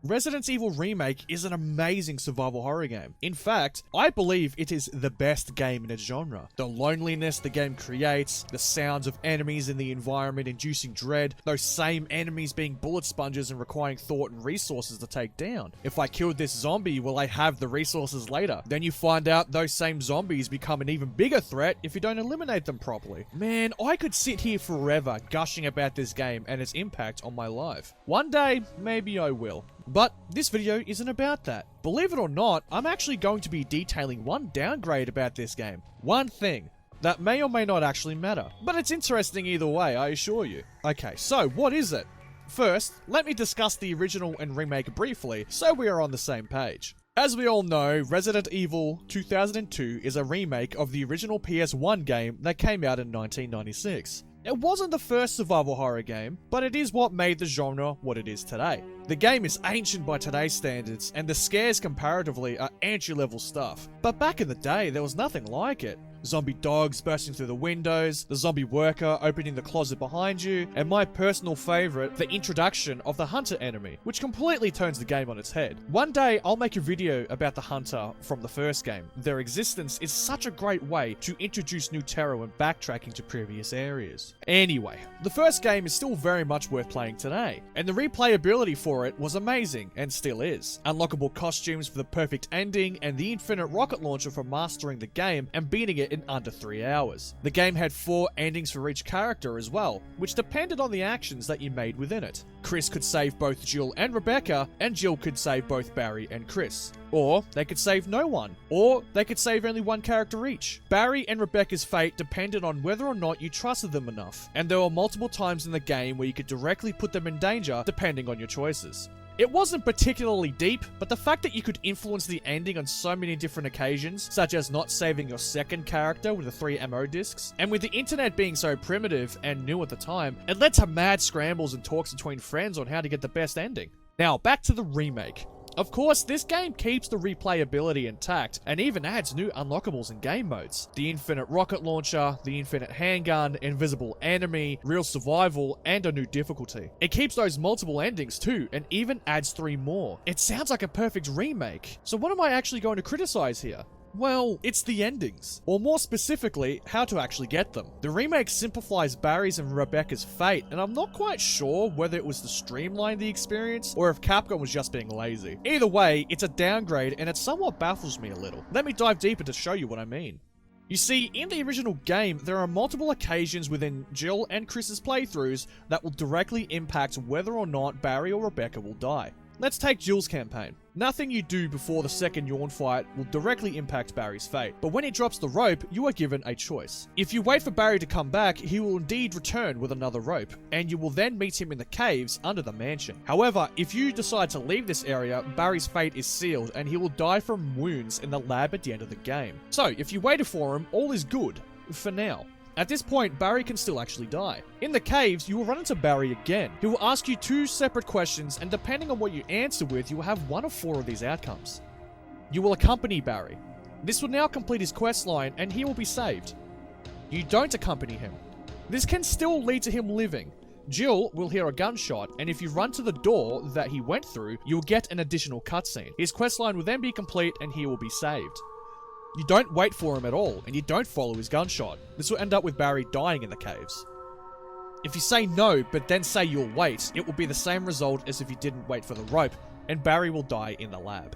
Resident Evil Remake is an amazing survival horror game. In fact, I believe it is the best game in its genre. The loneliness the game creates, the sounds of enemies in the environment inducing dread, those same enemies being bullet sponges and requiring thought and resources to take down. If I killed this zombie, will I have the resources later? Then you find out those same zombies become an even bigger threat if you don't eliminate them properly. Man, I could sit here forever gushing about this game and its impact on my life. One day, maybe I will. But this video isn't about that. Believe it or not, I'm actually going to be detailing one downgrade about this game. One thing that may or may not actually matter. But it's interesting either way, I assure you. Okay, so what is it? First, let me discuss the original and remake briefly so we are on the same page. As we all know, Resident Evil 2002 is a remake of the original PS1 game that came out in 1996. It wasn't the first survival horror game, but it is what made the genre what it is today. The game is ancient by today's standards, and the scares comparatively are entry-level stuff. But back in the day, there was nothing like it. Zombie dogs bursting through the windows, the zombie worker opening the closet behind you, and my personal favorite, the introduction of the hunter enemy, which completely turns the game on its head. One day, I'll make a video about the hunter from the first game. Their existence is such a great way to introduce new terror when backtracking to previous areas. Anyway, the first game is still very much worth playing today, and the replayability for it was amazing, and still is. Unlockable costumes for the perfect ending, and the infinite rocket launcher for mastering the game and beating it in under 3 hours. The game had 4 endings for each character as well, which depended on the actions that you made within it. Chris could save both Jill and Rebecca, and Jill could save both Barry and Chris. Or they could save no one. Or they could save only one character each. Barry and Rebecca's fate depended on whether or not you trusted them enough, and there were multiple times in the game where you could directly put them in danger depending on your choices. It wasn't particularly deep, but the fact that you could influence the ending on so many different occasions, such as not saving your second character with the 3 ammo discs, and with the internet being so primitive and new at the time, it led to mad scrambles and talks between friends on how to get the best ending. Now, back to the remake. Of course, this game keeps the replayability intact and even adds new unlockables and game modes. The infinite rocket launcher, the infinite handgun, invisible enemy, real survival, and a new difficulty. It keeps those multiple endings too, and even adds 3 more. It sounds like a perfect remake. So what am I actually going to criticize here? Well, it's the endings, or more specifically, how to actually get them. The remake simplifies Barry's and Rebecca's fate, and I'm not quite sure whether it was to streamline the experience, or if Capcom was just being lazy. Either way, it's a downgrade, and it somewhat baffles me a little. Let me dive deeper to show you what I mean. You see, in the original game, there are multiple occasions within Jill and Chris's playthroughs that will directly impact whether or not Barry or Rebecca will die. Let's take Jill's campaign. Nothing you do before the second Yawn fight will directly impact Barry's fate, but when he drops the rope, you are given a choice. If you wait for Barry to come back, he will indeed return with another rope, and you will then meet him in the caves under the mansion. However, if you decide to leave this area, Barry's fate is sealed, and he will die from wounds in the lab at the end of the game. So, if you waited for him, all is good. For now. At this point, Barry can still actually die. In the caves, you will run into Barry again. He will ask you 2 separate questions, and depending on what you answer with, you will have 1 of 4 of these outcomes. You will accompany Barry. This will now complete his quest line, and he will be saved. You don't accompany him. This can still lead to him living. Jill will hear a gunshot, and if you run to the door that he went through, you'll get an additional cutscene. His quest line will then be complete, and he will be saved. You don't wait for him at all, and you don't follow his gunshot. This will end up with Barry dying in the caves. If you say no, but then say you'll wait, it will be the same result as if you didn't wait for the rope, and Barry will die in the lab.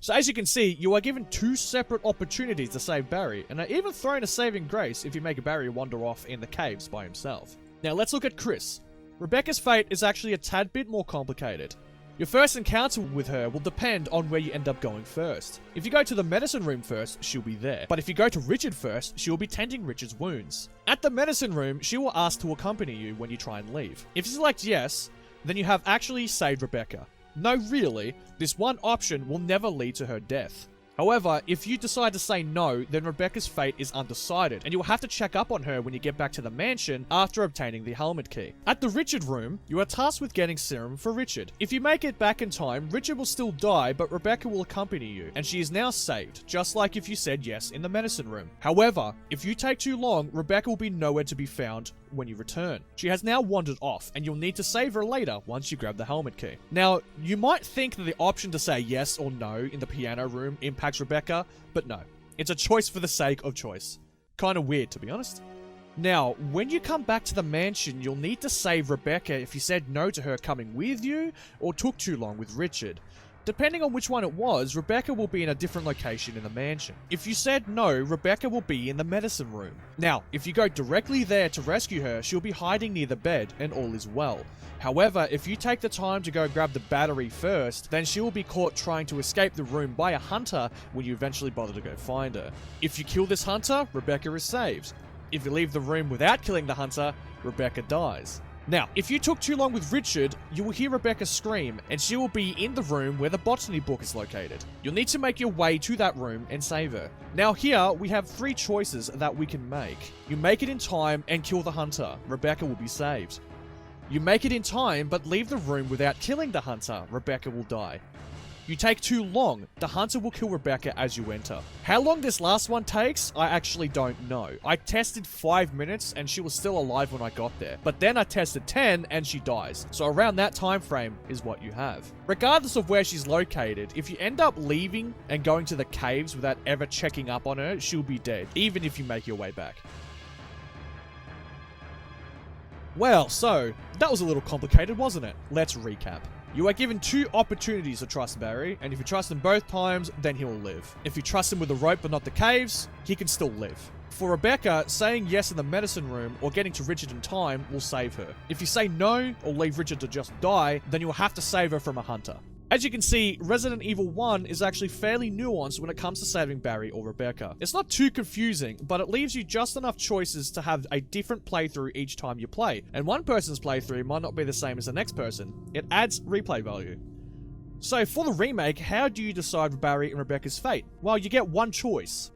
So as you can see, you are given 2 separate opportunities to save Barry, and are even thrown a saving grace if you make Barry wander off in the caves by himself. Now let's look at Chris. Rebecca's fate is actually a tad bit more complicated. Your first encounter with her will depend on where you end up going first. If you go to the medicine room first, she'll be there. But if you go to Richard first, she'll be tending Richard's wounds. At the medicine room, she will ask to accompany you when you try and leave. If you select yes, then you have actually saved Rebecca. No, really, this one option will never lead to her death. However, if you decide to say no, then Rebecca's fate is undecided, and you will have to check up on her when you get back to the mansion after obtaining the helmet key. At the Richard room, you are tasked with getting serum for Richard. If you make it back in time, Richard will still die, but Rebecca will accompany you, and she is now saved, just like if you said yes in the medicine room. However, if you take too long, Rebecca will be nowhere to be found when you return. She has now wandered off, and you'll need to save her later once you grab the helmet key. Now, you might think that the option to say yes or no in the piano room impacts Rebecca, but no. It's a choice for the sake of choice. Kinda weird, to be honest. Now, when you come back to the mansion, you'll need to save Rebecca if you said no to her coming with you, or took too long with Richard. Depending on which one it was, Rebecca will be in a different location in the mansion. If you said no, Rebecca will be in the medicine room. Now, if you go directly there to rescue her, she'll be hiding near the bed, and all is well. However, if you take the time to go grab the battery first, then she will be caught trying to escape the room by a hunter when you eventually bother to go find her. If you kill this hunter, Rebecca is saved. If you leave the room without killing the hunter, Rebecca dies. Now, if you took too long with Richard, you will hear Rebecca scream, and she will be in the room where the botany book is located. You'll need to make your way to that room and save her. Now here, we have 3 choices that we can make. You make it in time and kill the hunter. Rebecca will be saved. You make it in time, but leave the room without killing the hunter. Rebecca will die. You take too long, the hunter will kill Rebecca as you enter. How long this last one takes, I actually don't know. I tested 5 minutes and she was still alive when I got there. But then I tested 10 and she dies. So around that time frame is what you have. Regardless of where she's located, if you end up leaving and going to the caves without ever checking up on her, she'll be dead, even if you make your way back. Well, so, that was a little complicated, wasn't it? Let's recap. You are given 2 opportunities to trust Barry, and if you trust him both times, then he will live. If you trust him with the rope but not the caves, he can still live. For Rebecca, saying yes in the medicine room or getting to Richard in time will save her. If you say no or leave Richard to just die, then you will have to save her from a hunter. As you can see, Resident Evil 1 is actually fairly nuanced when it comes to saving Barry or Rebecca. It's not too confusing, but it leaves you just enough choices to have a different playthrough each time you play, and one person's playthrough might not be the same as the next person. It adds replay value. So for the remake, how do you decide Barry and Rebecca's fate? Well, you get one choice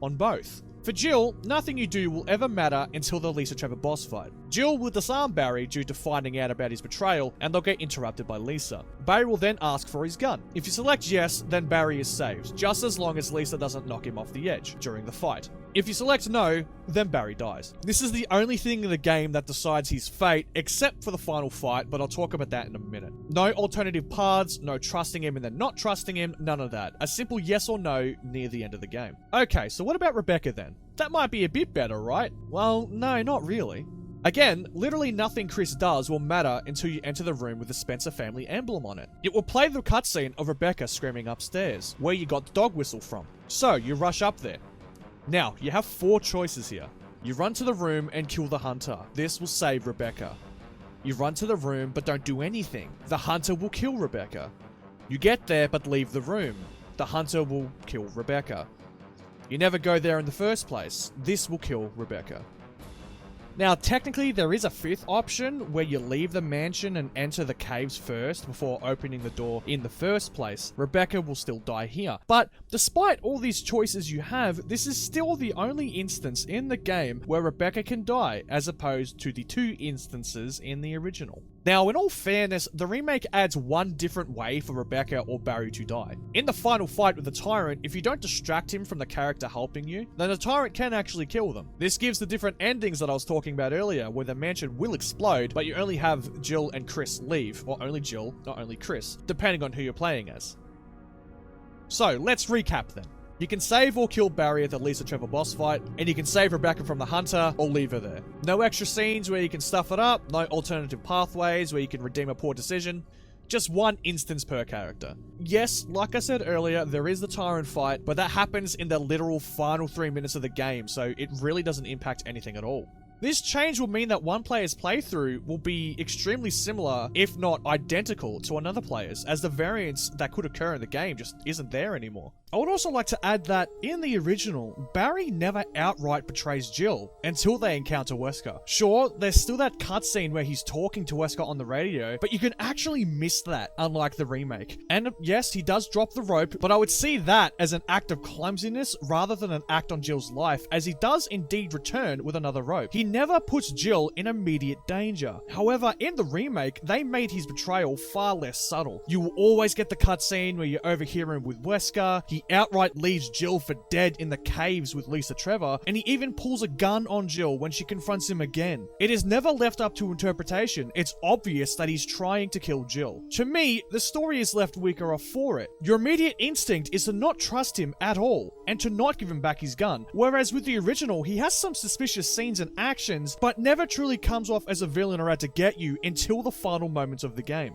on both. For Jill, nothing you do will ever matter until the Lisa Trevor boss fight. Jill will disarm Barry due to finding out about his betrayal, and they'll get interrupted by Lisa. Barry will then ask for his gun. If you select yes, then Barry is saved, just as long as Lisa doesn't knock him off the edge during the fight. If you select no, then Barry dies. This is the only thing in the game that decides his fate, except for the final fight, but I'll talk about that in a minute. No alternative paths, no trusting him and then not trusting him, none of that. A simple yes or no near the end of the game. Okay, so what about Rebecca then? That might be a bit better, right? Well, no, not really. Again, literally nothing Chris does will matter until you enter the room with the Spencer family emblem on it. It will play the cutscene of Rebecca screaming upstairs, where you got the dog whistle from. So, you rush up there. Now, you have 4 choices here. You run to the room and kill the hunter. This will save Rebecca. You run to the room but don't do anything. The hunter will kill Rebecca. You get there but leave the room. The hunter will kill Rebecca. You never go there in the first place. This will kill Rebecca. Now, technically, there is a 5th option where you leave the mansion and enter the caves first before opening the door in the first place. Rebecca will still die here. But despite all these choices you have, this is still the only instance in the game where Rebecca can die, as opposed to the 2 instances in the original. Now, in all fairness, the remake adds one different way for Rebecca or Barry to die. In the final fight with the Tyrant, if you don't distract him from the character helping you, then the Tyrant can actually kill them. This gives the different endings that I was talking about earlier, where the mansion will explode, but you only have Jill and Chris leave, or only Jill, not only Chris, depending on who you're playing as. So, let's recap then. You can save or kill Barry at the Lisa Trevor boss fight, and you can save Rebecca from the hunter or leave her there. No extra scenes where you can stuff it up, no alternative pathways where you can redeem a poor decision. Just one instance per character. Yes, like I said earlier, there is the Tyrant fight, but that happens in the literal final 3 minutes of the game, so it really doesn't impact anything at all. This change will mean that one player's playthrough will be extremely similar, if not identical, to another player's, as the variance that could occur in the game just isn't there anymore. I would also like to add that, in the original, Barry never outright betrays Jill until they encounter Wesker. Sure, there's still that cutscene where he's talking to Wesker on the radio, but you can actually miss that, unlike the remake. And yes, he does drop the rope, but I would see that as an act of clumsiness rather than an act on Jill's life, as he does indeed return with another rope. He never puts Jill in immediate danger. However, in the remake, they made his betrayal far less subtle. You will always get the cutscene where you overhear him with Wesker, he He outright leaves Jill for dead in the caves with Lisa Trevor, and he even pulls a gun on Jill when she confronts him again. It is never left up to interpretation. It's obvious that he's trying to kill Jill. To me, the story is left weaker off for it. Your immediate instinct is to not trust him at all, and to not give him back his gun, whereas with the original, he has some suspicious scenes and actions, but never truly comes off as a villain or out to get you until the final moments of the game.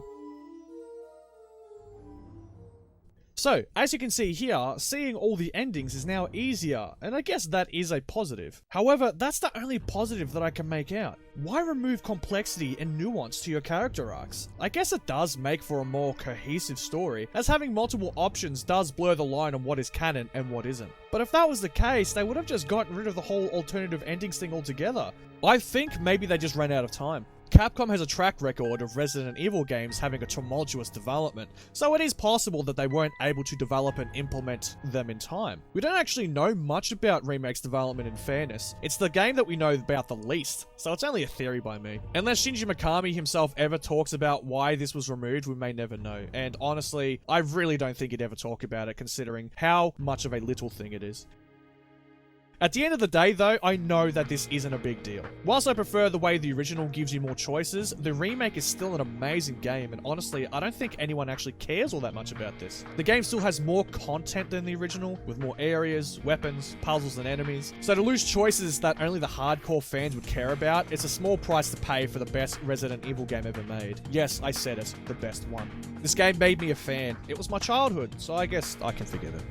So, as you can see here, seeing all the endings is now easier, and I guess that is a positive. However, that's the only positive that I can make out. Why remove complexity and nuance to your character arcs? I guess it does make for a more cohesive story, as having multiple options does blur the line on what is canon and what isn't. But if that was the case, they would have just gotten rid of the whole alternative endings thing altogether. I think maybe they just ran out of time. Capcom has a track record of Resident Evil games having a tumultuous development, so it is possible that they weren't able to develop and implement them in time. We don't actually know much about Remake's development in fairness. It's the game that we know about the least, so it's only a theory by me. Unless Shinji Mikami himself ever talks about why this was removed, we may never know. And honestly, I really don't think he'd ever talk about it, considering how much of a little thing it is. At the end of the day though, I know that this isn't a big deal. Whilst I prefer the way the original gives you more choices, the remake is still an amazing game, and honestly, I don't think anyone actually cares all that much about this. The game still has more content than the original, with more areas, weapons, puzzles, and enemies. So to lose choices that only the hardcore fans would care about, it's a small price to pay for the best Resident Evil game ever made. Yes, I said it, the best one. This game made me a fan. It was my childhood, so I guess I can forgive it.